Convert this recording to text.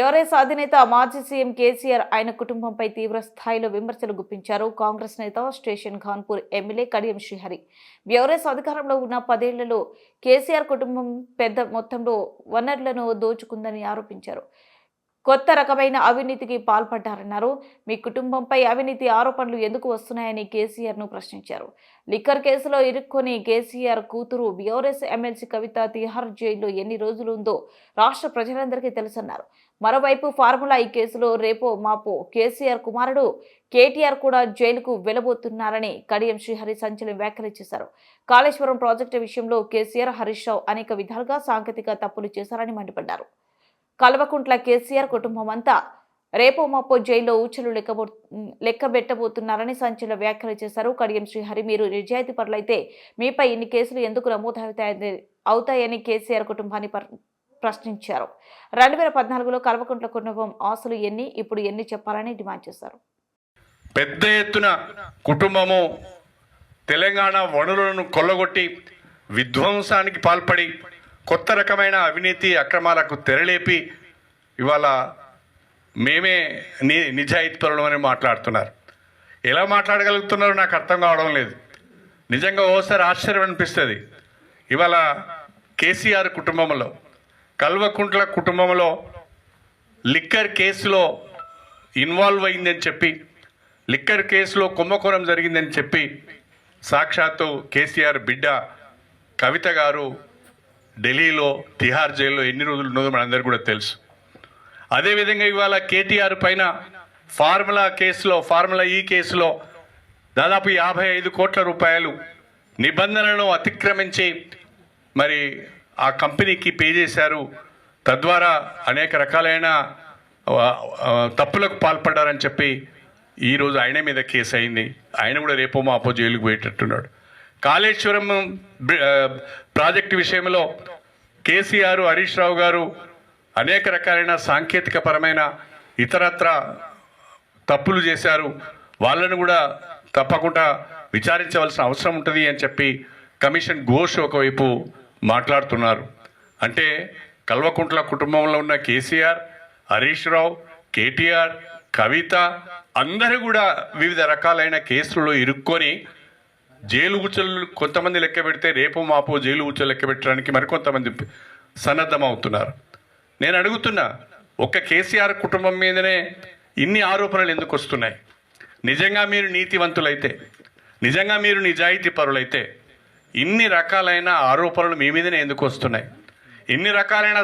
BRS అధినేత మాజీ CM KCR ఆయన కుటుంబంపై తీవ్ర స్థాయిలో విమర్శలు గుప్పించారు. కాంగ్రెస్ నేత station Khanpur MLA Kadiyam Srihari BRS అధికారంలో ఉన్న 10 ఏళ్లలో కేసీఆర్ కుటుంబం పెద్ద మొత్తంలో వనరులను దోచుకుందని ఆరోపించారు. కొత్త రకమైన అవినీతికి పాల్పడ్డారన్నారు. మీ కుటుంబంపై అవినీతి ఆరోపణలు ఎందుకు వస్తున్నాయని కేసీఆర్ను ప్రశ్నించారు. లిక్కర్ కేసులో ఇరుక్కొని కేసీఆర్ కూతురు బీఆర్ఎస్ ఎమ్మెల్సీ కవిత తిహార్ జైల్లో ఎన్ని రోజులు ఉందో రాష్ట్ర ప్రజలందరికీ తెలుసన్నారు. మరోవైపు ఫార్ములా ఈ కేసులో రేపో మాపో కేసీఆర్ కుమారుడు కేటీఆర్ కూడా జైలుకు వెళ్లబోతున్నారని కడియం శ్రీహరి సంచలన వ్యాఖ్యలు చేశారు. కాళేశ్వరం ప్రాజెక్టు విషయంలో కేసీఆర్, హరీష్ రావు అనేక విధాలుగా సాంకేతిక తప్పులు చేశారని మండిపడ్డారు. కల్వకుంట్ల కేసీఆర్ కుటుంబం అంతా రేపో మాపో జైల్లో ఊచలు లెక్కబెట్టబోతున్నారని సంచలన వ్యాఖ్యలు చేశారు. కడియం శ్రీహరి, మీరు నిజాయితీ పరులైతే మీపై ఇన్ని కేసులు ఎందుకు అవుతాయని కేసీఆర్ కుటుంబాన్ని ప్రశ్నించారు. 2014లో కల్వకుంట్ల కుటుంబం ఆస్తులు ఎన్ని, ఇప్పుడు ఎన్ని చెప్పాలని డిమాండ్ చేశారు. పెద్ద ఎత్తున కుటుంబము తెలంగాణ వనరులను కొల్లగొట్టి విధ్వంసానికి పాల్పడి కొత్త రకమైన అవినీతి అక్రమాలకు తెరలేపి ఇవాళ మేమే నిజాయితీ పరులమని మాట్లాడుతున్నారు. ఎలా మాట్లాడగలుగుతున్నారో నాకు అర్థం కావడం లేదు. నిజంగా ఓసారి ఆశ్చర్యం అనిపిస్తుంది. ఇవాళ కేసీఆర్ కుటుంబంలో, కల్వకుంట్ల కుటుంబంలో లిక్కర్ కేసులో ఇన్వాల్వ్ అయిందని చెప్పి, లిక్కర్ కేసులో కుంభకోణం జరిగిందని చెప్పి సాక్షాత్తు కేసీఆర్ బిడ్డ కవిత గారు ఢిల్లీలో తిహార్ జైల్లో ఎన్ని రోజులు ఉన్నదో మనందరికీ కూడా తెలుసు. అదేవిధంగా ఇవాళ కేటీఆర్ పైన ఫార్ములా ఈ కేసులో దాదాపు 55 కోట్ల రూపాయలు నిబంధనలను అతిక్రమించి మరి ఆ కంపెనీకి పే చేశారు. తద్వారా అనేక రకాలైన తప్పులకు పాల్పడ్డారని చెప్పి ఈరోజు ఆయన మీద కేసు అయింది. ఆయన కూడా రేపో మాపో జైలుకు పోయేటట్టున్నాడు. కాళేశ్వరం ప్రాజెక్టు విషయంలో కేసీఆర్, హరీష్ రావు గారు అనేక రకాలైన సాంకేతిక పరమైన ఇతరత్ర తప్పులు చేశారు. వాళ్ళను కూడా తప్పకుండా విచారించవలసిన అవసరం ఉంటుంది అని చెప్పి కమిషన్ ఘోష్ ఒకవైపు మాట్లాడుతున్నారు. అంటే కల్వకుంట్ల కుటుంబంలో ఉన్న కేసీఆర్, హరీష్ రావు, కేటీఆర్, కవిత అందరూ కూడా వివిధ రకాలైన కేసులలో ఇరుక్కొని జైలు ఊచలు కొంతమంది లెక్క పెడితే రేపు మాపో జైలు ఊచలు లెక్క పెట్టడానికి మరికొంతమంది సన్నద్ధమవుతున్నారు. నేను అడుగుతున్నా, ఒక్క కేసీఆర్ కుటుంబం మీదనే ఇన్ని ఆరోపణలు ఎందుకు వస్తున్నాయి? నిజంగా మీరు నీతివంతులైతే, నిజంగా మీరు నిజాయితీ పరులైతే ఇన్ని రకాలైన ఆరోపణలు మీ మీదనే ఎందుకు వస్తున్నాయి? ఇన్ని రకాలైన